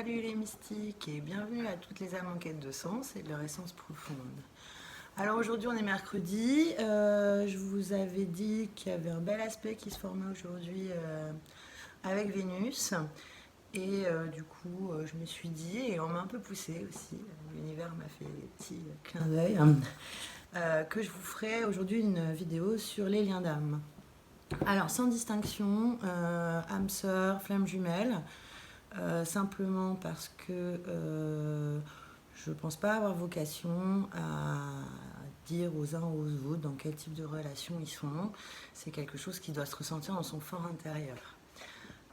Salut les mystiques et bienvenue à toutes les âmes en quête de sens et de leur essence profonde. Alors aujourd'hui on est mercredi, je vous avais dit qu'il y avait un bel aspect qui se formait aujourd'hui avec Vénus et du coup je me suis dit, et on m'a un peu poussé aussi, l'univers m'a fait des petits clins d'œil, que je vous ferai aujourd'hui une vidéo sur les liens d'âme. Alors sans distinction, âme sœur, flamme jumelle. Simplement parce que je ne pense pas avoir vocation à dire aux uns ou aux autres dans quel type de relation ils sont. C'est quelque chose qui doit se ressentir dans son fort intérieur.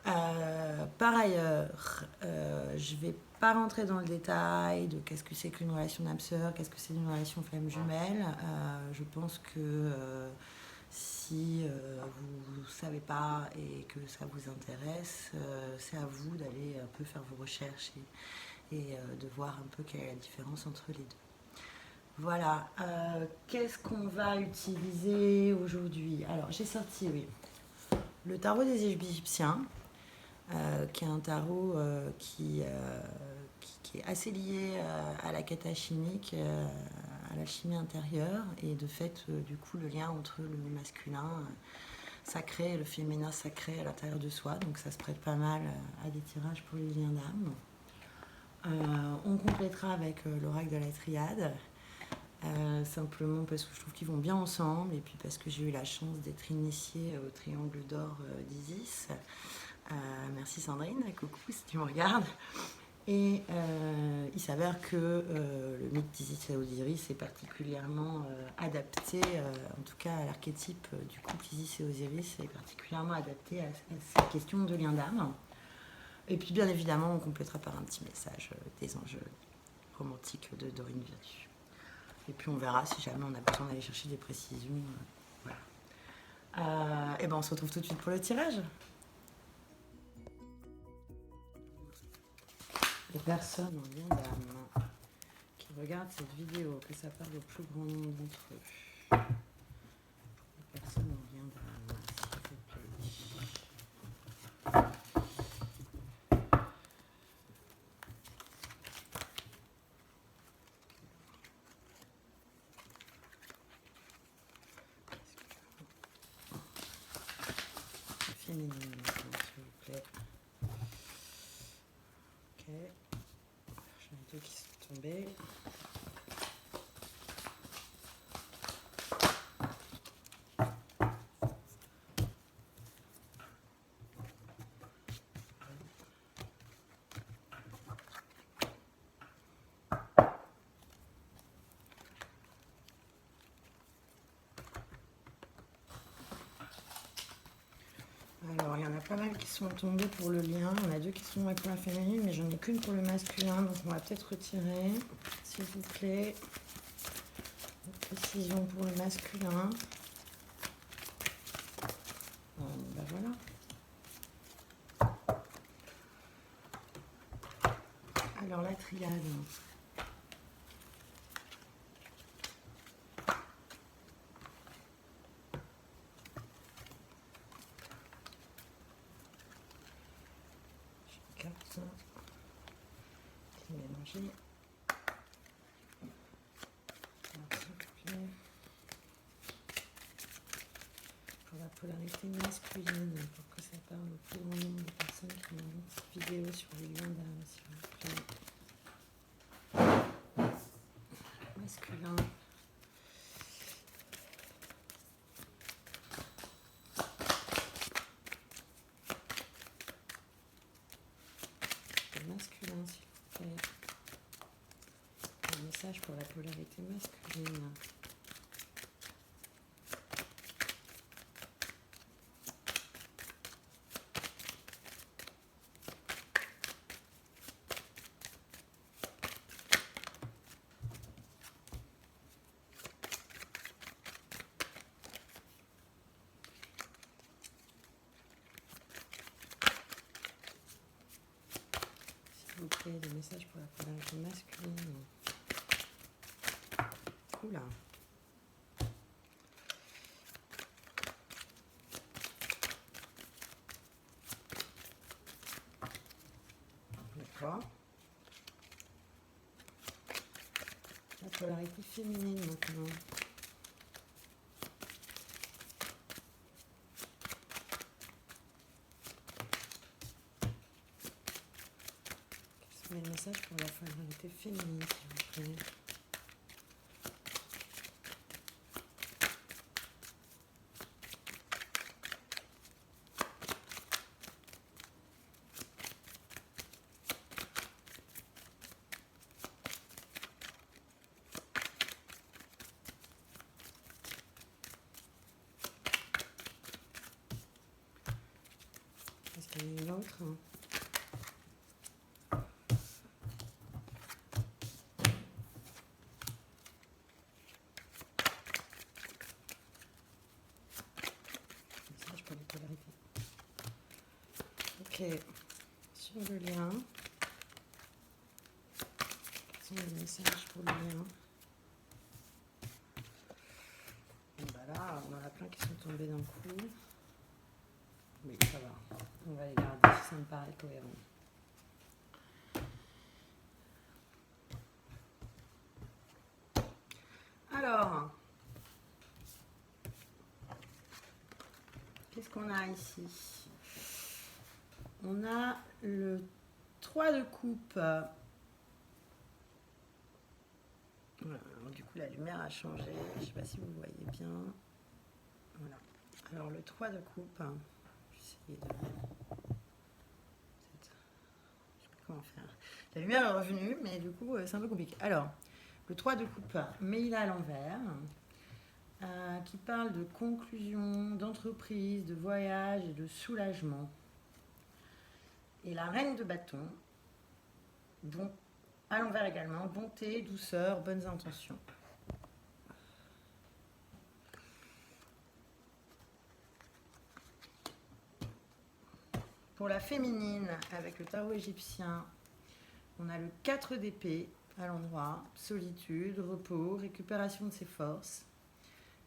Par ailleurs, je ne vais pas rentrer dans le détail de qu'est-ce que c'est qu'une relation d'âme-sœur, qu'est-ce que c'est une relation flamme-jumelle. Je pense que si vous ne savez pas et que ça vous intéresse, c'est à vous d'aller un peu faire vos recherches et de voir un peu quelle est la différence entre les deux. Voilà, qu'est-ce qu'on va utiliser aujourd'hui? Alors j'ai sorti, oui, le tarot des Égyptiens, qui est un tarot qui est assez lié à la kata chimique, à la chimie intérieure, et de fait, du coup, le lien entre le masculin sacré et le féminin sacré à l'intérieur de soi, donc ça se prête pas mal à des tirages pour les liens d'âme. On complétera avec l'oracle de la triade, simplement parce que je trouve qu'ils vont bien ensemble, et puis parce que j'ai eu la chance d'être initiée au triangle d'or d'Isis. Merci Sandrine, coucou si tu me regardes. Et il s'avère que le mythe d'Isis et Osiris est particulièrement adapté, en tout cas à l'archétype du couple Isis et Osiris, est particulièrement adapté à cette question de lien d'âme. Et puis bien évidemment, on complétera par un petit message des enjeux romantiques de Dorine Virtue. Et puis on verra si jamais on a besoin d'aller chercher des précisions. Voilà. Et ben on se retrouve tout de suite pour le tirage. Les personnes en lien d'âme qui regardent cette vidéo, que ça parle au plus grand nombre d'entre eux. Les personnes en lien d'âme, s'il vous plaît. Féminine, s'il vous plaît. Ok. J'en ai deux qui sont tombés. Alors, il y en a pas mal qui sont tombés pour le lien. Il y en a deux qui sont pour la féminine, mais j'en ai qu'une pour le masculin. Donc, on va peut-être retirer, s'il vous plaît. Une précision pour le masculin. Ben voilà. Alors, la triade. Carte qui est mélangée. Pour la polarité masculine, pour que ça parle au plus grand nombre de personnes qui ont vu cette vidéo sur les liens d'âme, s'il vous plaît. Masculin. Masculin, s'il vous plaît. Un message pour la polarité masculine. S'il vous plaît, des messages pour la polarité masculine. Oula. D'accord. polarité féminine maintenant. Quels sont les messages pour la polarité féminine, s'il vous plaît? Est-ce qu'il y en a une autre? Message pour les polarités. Ok. Sur le lien. Quels sont les messages pour le lien? Et bah là, on en a plein qui sont tombés d'un coup. Oui, ça va. On va les garder, ça me paraît cohérent. Alors, qu'est-ce qu'on a ici? On a le 3 de coupe. Voilà, alors, du coup, la lumière a changé. Je ne sais pas si vous voyez bien. Voilà. Alors, le 3 de coupe. Je vais essayer de... Je sais pas comment faire. La lumière est revenue, mais du coup, c'est un peu compliqué. Alors, le 3 de coupe, mais il est à l'envers. Qui parle de conclusion, d'entreprise, de voyage et de soulagement. Et la reine de bâton, bon, à l'envers également, bonté, douceur, bonnes intentions. Pour la féminine, avec le tarot égyptien, on a le 4 d'épée à l'endroit, solitude, repos, récupération de ses forces.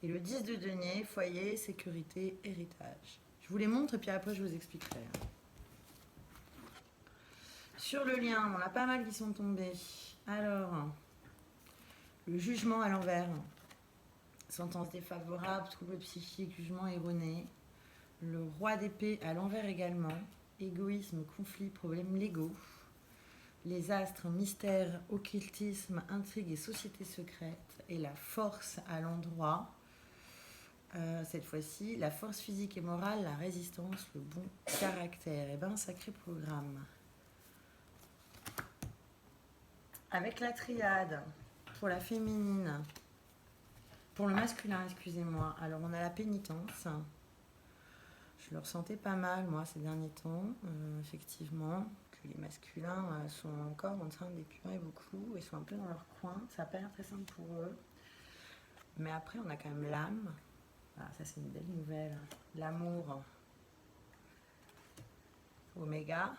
Et le 10 de denier, foyer, sécurité, héritage. Je vous les montre et puis après je vous expliquerai. Sur le lien, on a pas mal qui sont tombés. Alors, le jugement à l'envers. Sentence défavorable, trouble psychique, jugement erroné. Le roi d'épée à l'envers également. Égoïsme, conflit, problèmes légaux. Les astres, mystère, occultisme, intrigue et société secrète. Et la force à l'endroit. Cette fois-ci, la force physique et morale, la résistance, le bon caractère. Et ben, sacré programme. Avec la triade, pour la féminine, pour le masculin, excusez-moi. Alors, on a la pénitence. Je le ressentais pas mal, moi, ces derniers temps, effectivement, que les masculins sont encore en train d'épurer beaucoup et sont un peu dans leur coin. Ça n'a pas l'air très simple pour eux. Mais après, on a quand même l'âme. Ah, ça, c'est une belle nouvelle. L'amour. Oméga.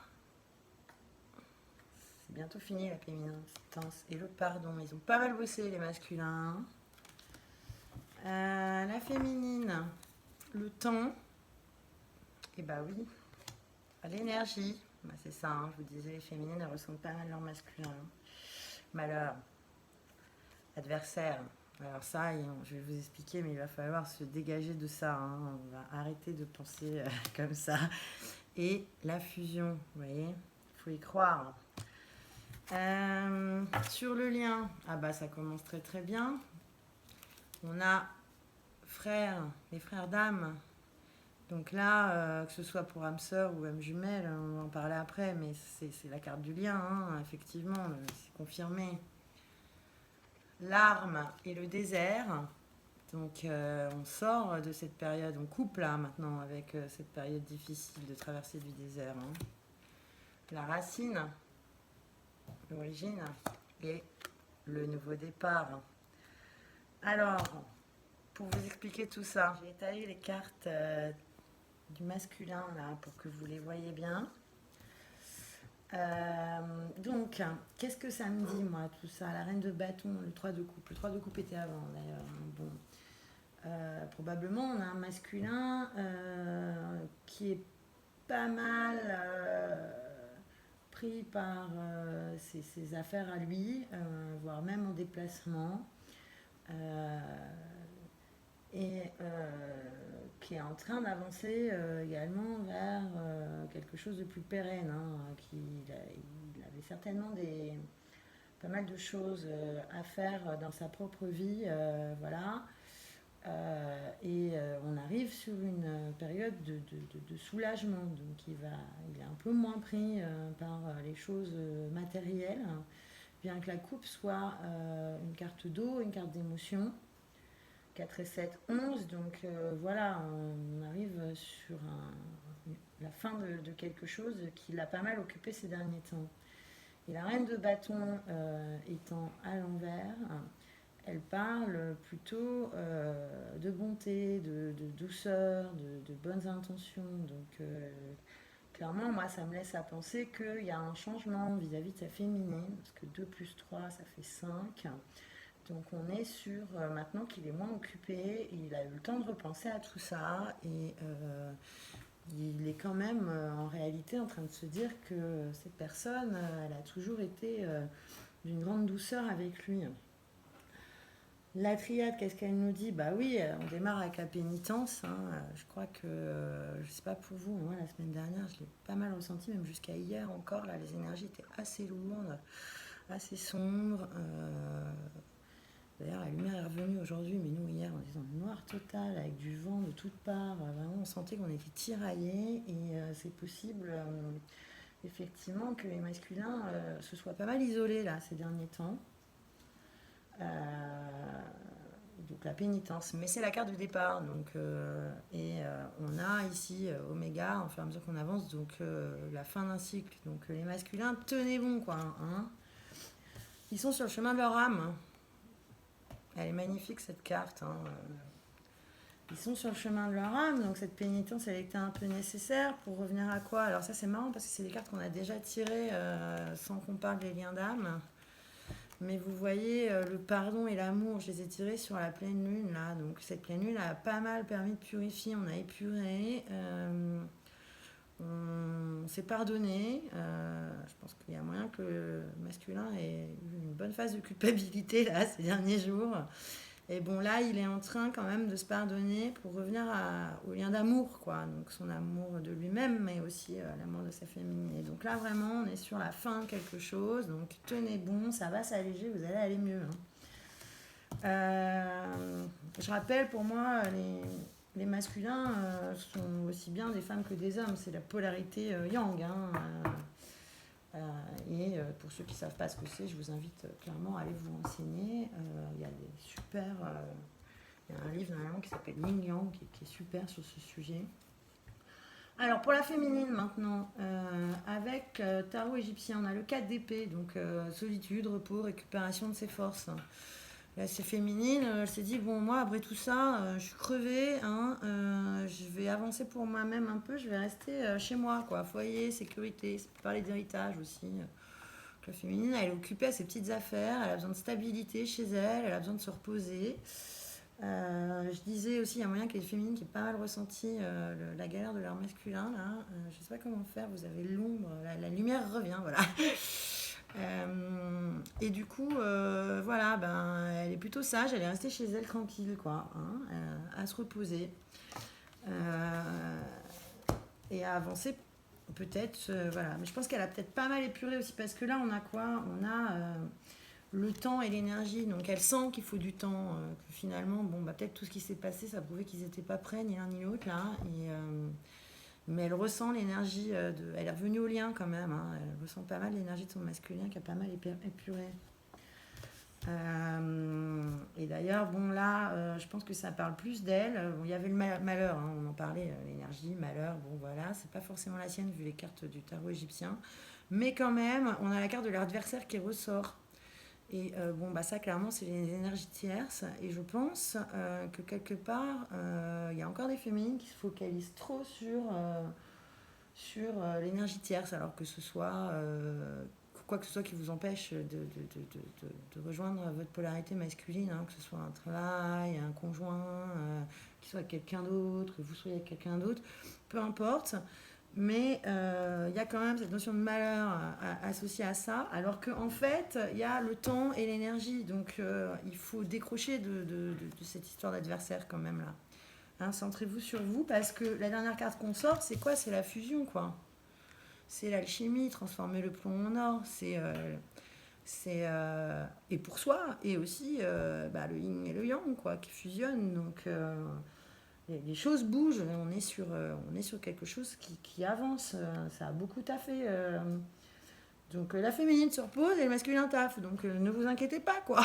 C'est bientôt fini, la pénitence. Et le pardon. Ils ont pas mal bossé, les masculins. La féminine. Le temps. Et bah oui. L'énergie. Bah, c'est ça, hein, je vous disais, les féminines, elles ressentent pas mal leur masculin. Malheur. Adversaire. Alors ça, je vais vous expliquer, mais il va falloir se dégager de ça. Hein. On va arrêter de penser comme ça. Et la fusion, vous voyez, il faut y croire. Sur le lien, ah bah ça commence très très bien. On a les frères d'âme. Donc là, que ce soit pour âme sœur ou âme jumelle, on va en parler après, mais c'est la carte du lien, hein, effectivement, c'est confirmé. L'arme et le désert. Donc on sort de cette période, on coupe là maintenant avec cette période difficile de traversée du désert. Hein. La racine, l'origine et le nouveau départ. Alors, pour vous expliquer tout ça, j'ai étalé les cartes du masculin là pour que vous les voyez bien. Donc, qu'est-ce que ça me dit, moi, tout ça? La reine de bâton, le 3 de coupe. Le 3 de coupe était avant, d'ailleurs. Bon. Probablement, on a un masculin qui est pas mal pris par ses affaires à lui, voire même en déplacement, euh, et qui est en train d'avancer également vers quelque chose de plus pérenne. Hein, il avait certainement pas mal de choses à faire dans sa propre vie, voilà. On arrive sur une période de soulagement. Donc il est un peu moins pris par les choses matérielles, hein, bien que la coupe soit une carte d'eau, une carte d'émotion. 4 et 7, 11. Donc voilà, on arrive sur la fin de quelque chose qui l'a pas mal occupé ces derniers temps. Et la reine de bâton étant à l'envers, elle parle plutôt de bonté, de douceur, de bonnes intentions. Donc clairement, moi, ça me laisse à penser qu'il y a un changement vis-à-vis de sa féminine, parce que 2 plus 3, ça fait 5. Donc on est sur, maintenant qu'il est moins occupé, il a eu le temps de repenser à tout ça, et il est quand même en réalité en train de se dire que cette personne, elle a toujours été d'une grande douceur avec lui. La triade, qu'est-ce qu'elle nous dit? Bah oui, on démarre avec la pénitence, hein. Je crois que, je sais pas pour vous, moi la semaine dernière, je l'ai pas mal ressenti, même jusqu'à hier encore, là, les énergies étaient assez lourdes, assez sombres. D'ailleurs, la lumière est revenue aujourd'hui, mais nous, hier, on était dans le noir total, avec du vent de toutes parts. Vraiment, on sentait qu'on était tiraillés, et c'est possible, effectivement, que les masculins se soient pas mal isolés, là, ces derniers temps. Donc la pénitence, mais c'est la carte du départ. Donc, on a ici Oméga, en fur et à mesure qu'on avance, donc la fin d'un cycle. Donc les masculins, tenez bon, quoi. Hein. Ils sont sur le chemin de leur âme. Elle est magnifique, cette carte. Hein. Ils sont sur le chemin de leur âme, donc cette pénitence, elle était un peu nécessaire pour revenir à quoi? Alors ça, c'est marrant, parce que c'est des cartes qu'on a déjà tirées sans qu'on parle des liens d'âme. Mais vous voyez, le pardon et l'amour, je les ai tirés sur la pleine lune, là. Donc cette pleine lune a pas mal permis de purifier, on a épuré, on s'est pardonné. Je pense qu'il y a moyen que le masculin ait eu une bonne phase de culpabilité, là, ces derniers jours. Et bon, là, il est en train quand même de se pardonner pour revenir au lien d'amour, quoi. Donc son amour de lui-même, mais aussi l'amour de sa féminine. Et donc là, vraiment, on est sur la fin de quelque chose. Donc tenez bon, ça va s'alléger, vous allez aller mieux. Je rappelle, pour moi, les masculins sont aussi bien des femmes que des hommes. C'est la polarité yang. Hein. Pour ceux qui ne savent pas ce que c'est, je vous invite clairement à aller vous renseigner. Il y a des super... il y a un livre normalement qui s'appelle Yin Yang qui est super sur ce sujet. Alors pour la féminine maintenant, avec tarot égyptien, on a le 4 d'épée, donc solitude, repos, récupération de ses forces. Là, c'est féminine, elle s'est dit, bon, moi, après tout ça, je suis crevée, hein, je vais avancer pour moi-même un peu, je vais rester chez moi, quoi, foyer, sécurité, ça peut parler d'héritage aussi. La féminine, elle est occupée à ses petites affaires, elle a besoin de stabilité chez elle, elle a besoin de se reposer. Je disais aussi, il y a moyen qu'il y ait des féminines qui aient pas mal ressenti la galère de leur masculin, là. Je sais pas comment faire, vous avez l'ombre, la lumière revient, voilà. Et du coup, voilà, ben, elle est plutôt sage, elle est restée chez elle tranquille, quoi, hein, à se reposer et à avancer peut-être, voilà. Mais je pense qu'elle a peut-être pas mal épuré aussi, parce que là, on a quoi? On a le temps et l'énergie, donc elle sent qu'il faut du temps, que finalement, bon, bah, peut-être tout ce qui s'est passé, ça prouvait qu'ils n'étaient pas prêts, ni l'un ni l'autre, là, mais elle ressent l'énergie elle est revenue au lien quand même, hein. Elle ressent pas mal l'énergie de son masculin qui a pas mal épuré. Et d'ailleurs, bon là, je pense que ça parle plus d'elle. Bon, il y avait le malheur, hein, on en parlait, l'énergie, malheur, bon voilà, c'est pas forcément la sienne vu les cartes du tarot égyptien. Mais quand même, on a la carte de l'adversaire qui ressort. Et bon, bah ça, clairement, c'est les énergies tierces. Et je pense que quelque part, il y a encore des féminines qui se focalisent trop sur l'énergie tierce, alors que ce soit quoi que ce soit qui vous empêche de rejoindre votre polarité masculine, hein, que ce soit un travail, un conjoint, qu'il soit avec quelqu'un d'autre, que vous soyez avec quelqu'un d'autre, peu importe. Mais il y a quand même cette notion de malheur associée à ça, alors qu'en fait, il y a le temps et l'énergie. Donc, il faut décrocher de cette histoire d'adversaire quand même là. Hein, centrez-vous sur vous, parce que la dernière carte qu'on sort, c'est quoi? C'est la fusion, quoi. C'est l'alchimie, transformer le plomb en or. Et pour soi, et aussi le yin et le yang, quoi, qui fusionnent. Donc, les choses bougent, on est sur quelque chose qui avance, ça a beaucoup taffé. Donc la féminine se repose et le masculin taffe, donc ne vous inquiétez pas, quoi.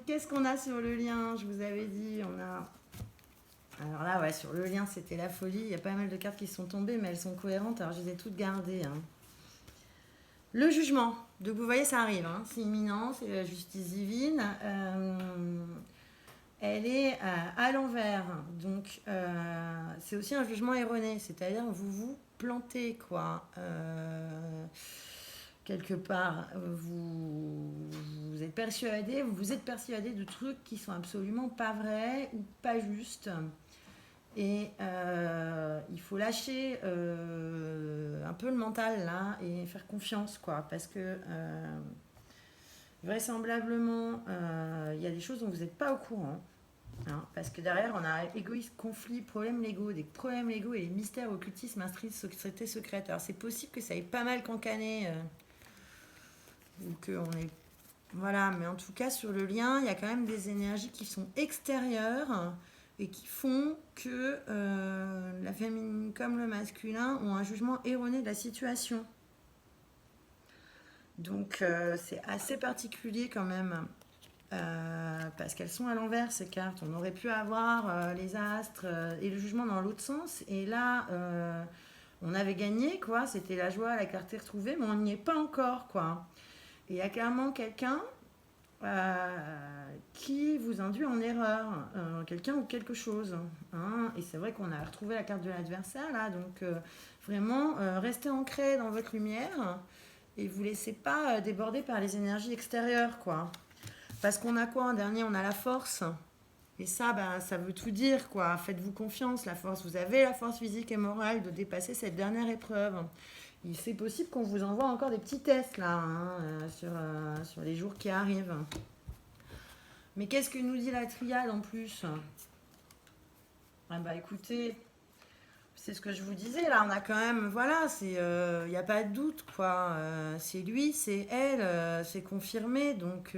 Qu'est-ce qu'on a sur le lien? Je vous avais dit, on a... Alors là, ouais, sur le lien, c'était la folie. Il y a pas mal de cartes qui sont tombées, mais elles sont cohérentes, alors je les ai toutes gardées. Hein. Le jugement. Donc vous voyez, ça arrive. Hein. C'est imminent, c'est la justice divine. Elle est à l'envers. Donc c'est aussi un jugement erroné. C'est-à-dire vous vous plantez, quoi. Quelque part, vous êtes persuadé, vous êtes persuadé de trucs qui sont absolument pas vrais ou pas justes. Et il faut lâcher un peu le mental là et faire confiance, quoi, parce que vraisemblablement il y a des choses dont vous n'êtes pas au courant, hein, parce que derrière on a égoïsme, conflit, problème légaux, des problèmes légaux et les mystères, occultisme, intrigue, société secrète. Alors c'est possible que ça ait pas mal cancané ou qu'on ait... Voilà, mais en tout cas sur le lien il y a quand même des énergies qui sont extérieures et qui font que la féminine comme le masculin ont un jugement erroné de la situation. Donc c'est assez particulier quand même, parce qu'elles sont à l'envers ces cartes. On aurait pu avoir les astres et le jugement dans l'autre sens, et là on avait gagné, quoi. C'était la joie, la clarté retrouvée, mais on n'y est pas encore, quoi. Et il y a clairement quelqu'un qui vous induit en erreur, quelqu'un ou quelque chose. Hein. Et c'est vrai qu'on a retrouvé la carte de l'adversaire là, donc vraiment restez ancré dans votre lumière et vous laissez pas déborder par les énergies extérieures, quoi. Parce qu'on a quoi en dernier? On a la force. Et ça, ça veut tout dire, quoi. Faites-vous confiance, la force. Vous avez la force physique et morale de dépasser cette dernière épreuve. C'est possible qu'on vous envoie encore des petits tests là, hein, sur les jours qui arrivent. Mais qu'est-ce que nous dit la triade en plus? Ah bah écoutez, c'est ce que je vous disais là, on a quand même, voilà, il n'y a pas de doute, quoi. C'est lui, c'est elle, c'est confirmé, donc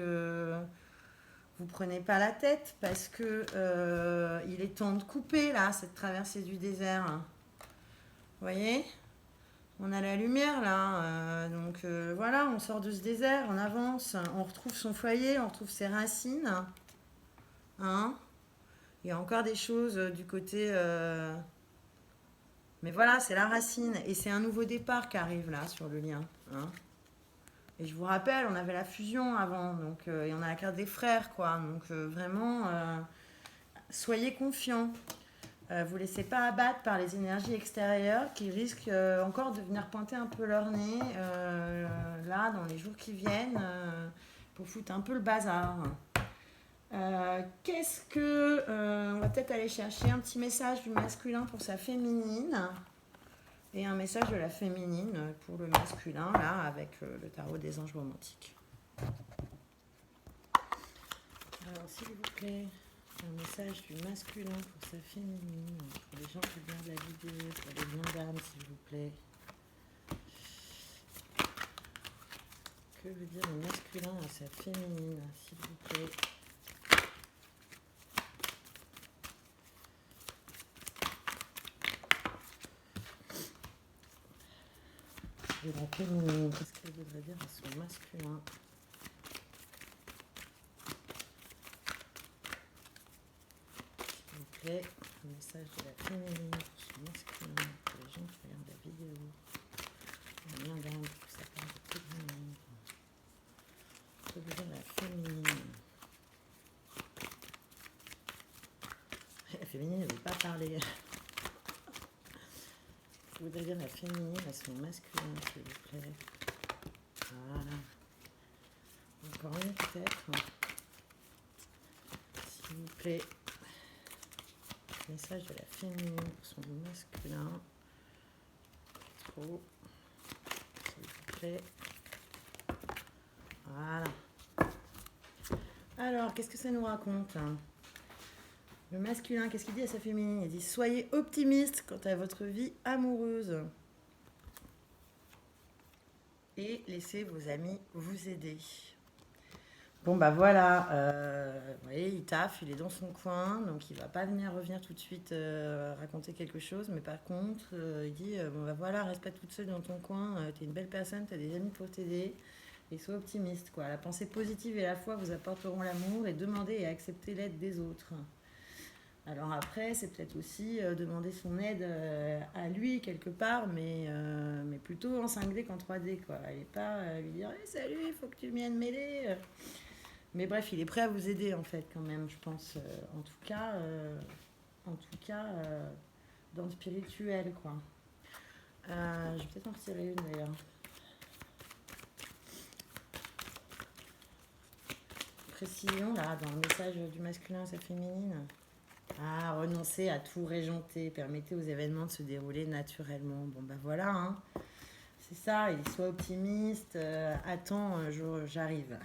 vous prenez pas la tête parce que il est temps de couper là cette traversée du désert. Vous voyez? On a la lumière là, donc voilà, on sort de ce désert, on avance, on retrouve son foyer, on retrouve ses racines. Hein? Il y a encore des choses du côté... Mais voilà, c'est la racine. Et c'est un nouveau départ qui arrive là sur le lien. Hein? Et je vous rappelle, on avait la fusion avant, donc, et on a la carte des frères, quoi. Donc vraiment, soyez confiants. Vous ne laissez pas abattre par les énergies extérieures qui risquent encore de venir pointer un peu leur nez là dans les jours qui viennent pour foutre un peu le bazar. Qu'est-ce que... on va peut-être aller chercher un petit message du masculin pour sa féminine et un message de la féminine pour le masculin, là, avec le tarot des anges romantiques. Alors, s'il vous plaît, un message du masculin pour sa féminine, pour les gens qui regardent la vidéo, pour les lions d'âme, s'il vous plaît. Que veut dire le masculin à sa féminine, s'il vous plaît? Et la féminine, qu'est-ce qu'elle voudrait dire à son masculin? S'il vous plaît, un message de la féminine pour son masculin, pour les gens qui regardent la vidéo. Un lien d'âme pour sa part de tout le monde. Que veut dire la féminine? La féminine ne veut pas parler. Je voudrais dire la féminine à son masculin, s'il vous plaît. Voilà. Encore une peut-être. S'il vous plaît. Message de la féminine pour son masculin. Trop. S'il vous plaît. Voilà. Alors, qu'est-ce que ça nous raconte, hein? Le masculin, qu'est-ce qu'il dit à sa féminine? Il dit « Soyez optimiste quant à votre vie amoureuse. Et laissez vos amis vous aider. » Bon, bah voilà. Vous voyez, il taffe, il est dans son coin, donc il va pas revenir tout de suite raconter quelque chose. Mais par contre, il dit bon, bah voilà, reste pas toute seule dans ton coin. T'es une belle personne, t'as des amis pour t'aider. Et sois optimiste, quoi. La pensée positive et la foi vous apporteront l'amour et demandez et acceptez l'aide des autres. Alors après, c'est peut-être aussi demander son aide à lui quelque part, mais plutôt en 5D qu'en 3D, quoi. Et pas lui dire hey, salut, il faut que tu viennes m'aider. Mais bref, il est prêt à vous aider en fait, quand même, je pense. En tout cas, dans le spirituel, quoi. Je vais peut-être en retirer une d'ailleurs. Précision là, dans le message du masculin à sa féminine. Ah, renoncer à tout régenter, permettez aux événements de se dérouler naturellement. Bon, bah voilà, hein. C'est ça, il soit optimiste. Attends, j'arrive.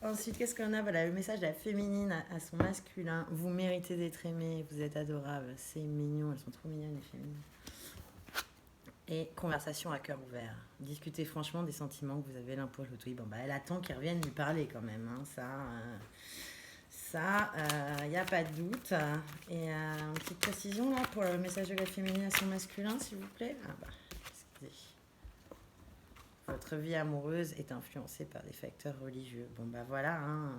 Ensuite, qu'est-ce qu'on a? Voilà, le message de la féminine à son masculin. Vous méritez d'être aimé, vous êtes adorable. C'est mignon, elles sont trop mignonnes les féminines. Et conversation à cœur ouvert. Discutez franchement des sentiments que vous avez l'un pour l'autre. Oui, bon, bah elle attend qu'il revienne lui parler quand même, hein. Ça, il n'y a pas de doute. Et une petite précision là pour le message de la féminine à son masculin, s'il vous plaît. Ah bah, excusez. Votre vie amoureuse est influencée par des facteurs religieux. Bon bah voilà, hein,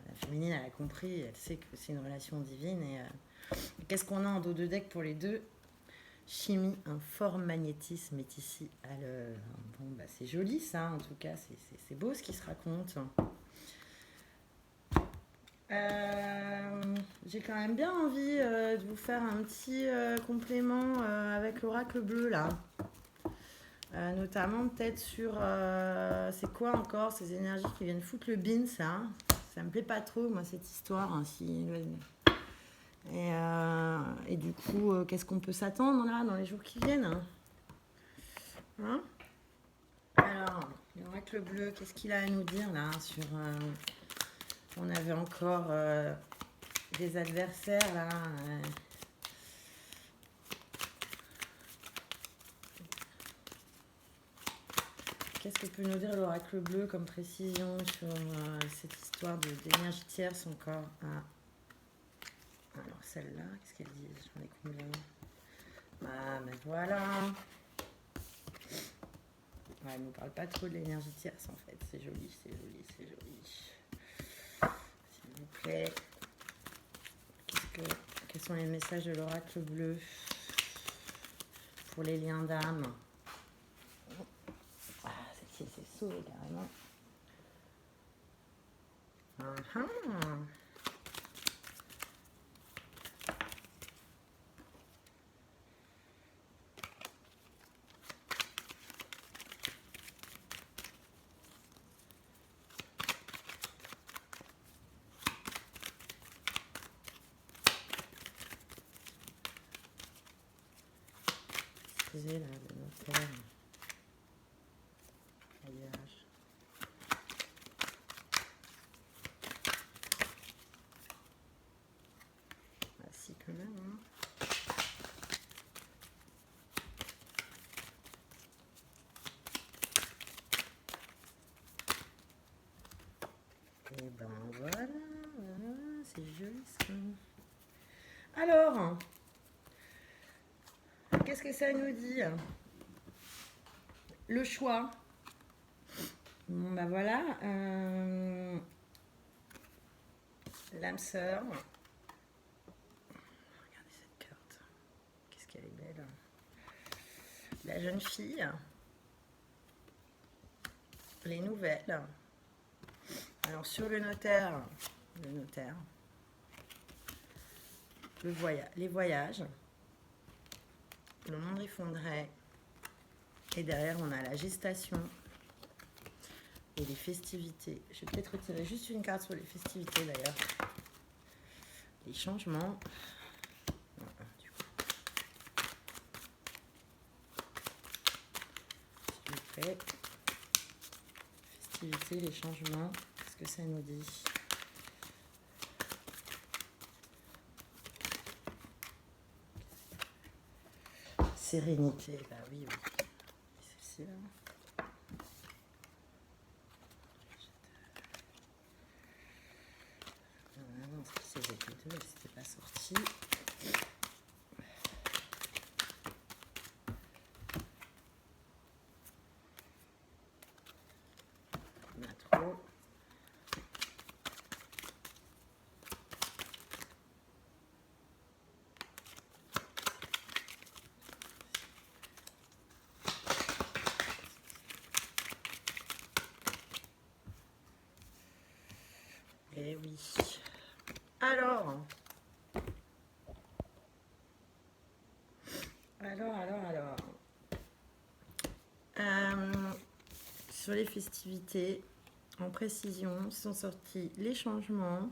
la féminine elle a compris, elle sait que c'est une relation divine. Et qu'est-ce qu'on a en dos de deck pour les deux? Chimie, un fort magnétisme est ici à l'heure. Bon bah c'est joli ça, en tout cas, c'est beau ce qui se raconte. J'ai quand même bien envie de vous faire un petit complément avec l'oracle bleu là. Notamment peut-être sur c'est quoi encore ces énergies qui viennent foutre le bin, ça me plaît pas trop moi cette histoire, hein, et du coup qu'est-ce qu'on peut s'attendre là dans les jours qui viennent, hein? Alors l'oracle bleu, qu'est-ce qu'il a à nous dire là sur on avait encore des adversaires là. Qu'est-ce que peut nous dire l'oracle bleu comme précision sur cette histoire d'énergie tierce encore? Alors celle-là, qu'est-ce qu'elle dit? J'en ai combien? Ah, mais voilà. Ouais, elle ne nous parle pas trop de l'énergie tierce en fait. C'est joli, c'est joli, c'est joli. S'il vous plaît. Quels sont les messages de l'oracle bleu pour les liens d'âme? Ah, celle-ci, c'est sauvé carrément. Excusez là, le notaire. Voyage. Ah si quand même, hein. Et ben voilà, c'est joli ça. Alors, qu'est-ce que ça nous dit? Le choix. Bon bah voilà, l'âme sœur. Regardez cette carte. Qu'est-ce qu'elle est belle. La jeune fille. Les nouvelles. Alors sur le notaire, les voyages, le monde effondré, et derrière on a la gestation et les festivités. Je vais peut-être retirer juste une carte sur les festivités d'ailleurs. les changements. Voilà, du coup. S'il vous plaît. Festivité, les changements. Qu'est-ce que ça nous dit? Sérénité, bah oui, oui. C'est celle-ci là. Non, c'est les deux, elle s'était pas sortie. On a trop. Eh oui. Alors. Sur les festivités, en précision, sont sortis les changements,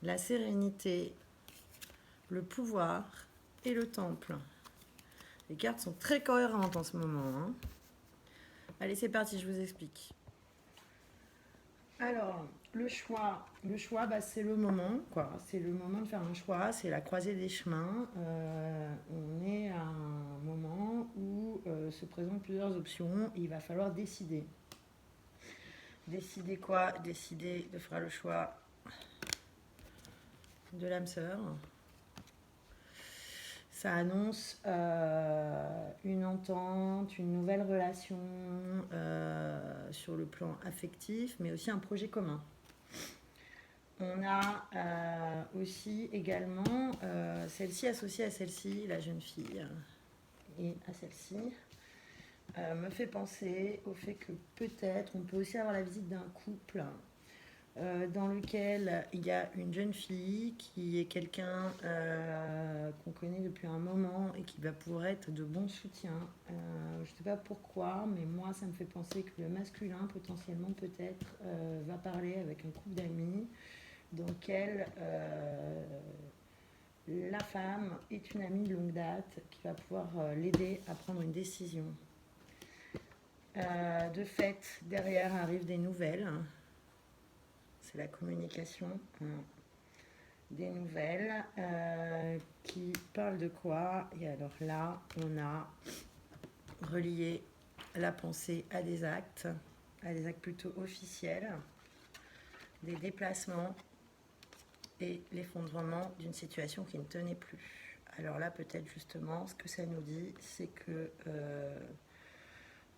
la sérénité, le pouvoir et le temple. Les cartes sont très cohérentes en ce moment. Hein. Allez, c'est parti, je vous explique. Alors, le choix, bah, c'est le moment, quoi. C'est le moment de faire un choix, c'est la croisée des chemins. On est à un moment où se présentent plusieurs options. Il va falloir décider. Décider quoi? Décider de faire le choix de l'âme sœur. Ça annonce une entente, une nouvelle relation sur le plan affectif, mais aussi un projet commun. On a aussi également celle-ci associée à celle-ci, la jeune fille, et à celle-ci, me fait penser au fait que peut-être on peut aussi avoir la visite d'un couple dans lequel il y a une jeune fille qui est quelqu'un qu'on connaît depuis un moment et qui va pouvoir être de bon soutien. Je ne sais pas pourquoi, mais moi ça me fait penser que le masculin potentiellement peut-être va parler avec un couple d'amis dans lequel la femme est une amie de longue date qui va pouvoir l'aider à prendre une décision. De fait, derrière arrivent des nouvelles. C'est la communication. Des nouvelles qui parlent de quoi? Et alors là, on a relié la pensée à des actes plutôt officiels, des déplacements et l'effondrement d'une situation qui ne tenait plus. Alors là, peut-être justement, ce que ça nous dit, c'est que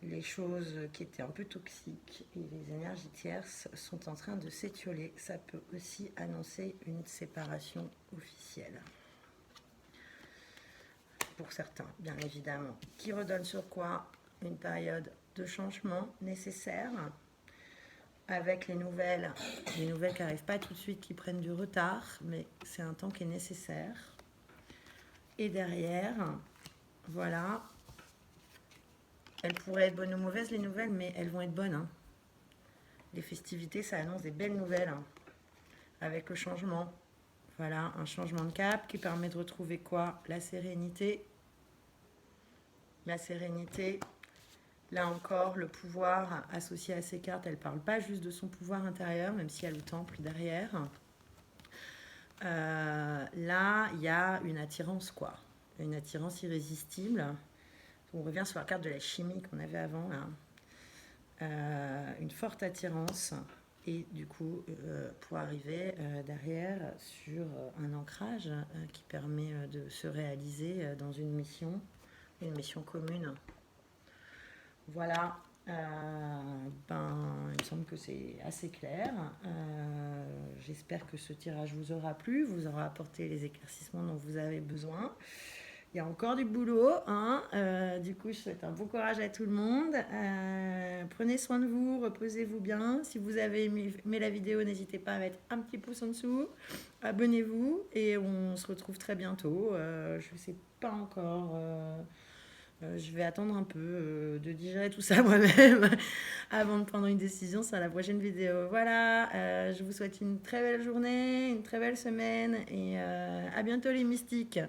les choses qui étaient un peu toxiques et les énergies tierces sont en train de s'étioler. Ça peut aussi annoncer une séparation officielle. Pour certains, bien évidemment. Qui redonne sur quoi? Une période de changement nécessaire avec les nouvelles qui n'arrivent pas tout de suite, qui prennent du retard, mais c'est un temps qui est nécessaire. Et derrière, voilà, elles pourraient être bonnes ou mauvaises, les nouvelles, mais elles vont être bonnes. Hein. Les festivités, ça annonce des belles nouvelles, hein, avec le changement. Voilà, un changement de cap qui permet de retrouver quoi? La sérénité. La sérénité. Là encore, le pouvoir associé à ces cartes, elle ne parle pas juste de son pouvoir intérieur, même s'il y a le temple derrière. Là, il y a une attirance, quoi. Une attirance irrésistible. On revient sur la carte de la chimie qu'on avait avant, là. Une forte attirance. Et du coup, pour arriver derrière sur un ancrage qui permet de se réaliser dans une mission commune. Voilà, il me semble que c'est assez clair. J'espère que ce tirage vous aura plu, vous aura apporté les éclaircissements dont vous avez besoin. Il y a encore du boulot, hein. Du coup, je souhaite un bon courage à tout le monde. Prenez soin de vous, reposez-vous bien. Si vous avez aimé la vidéo, n'hésitez pas à mettre un petit pouce en dessous. Abonnez-vous et on se retrouve très bientôt. Je ne sais pas encore Je vais attendre un peu de digérer tout ça moi-même avant de prendre une décision sur la prochaine vidéo. Voilà, je vous souhaite une très belle journée, une très belle semaine et à bientôt les mystiques.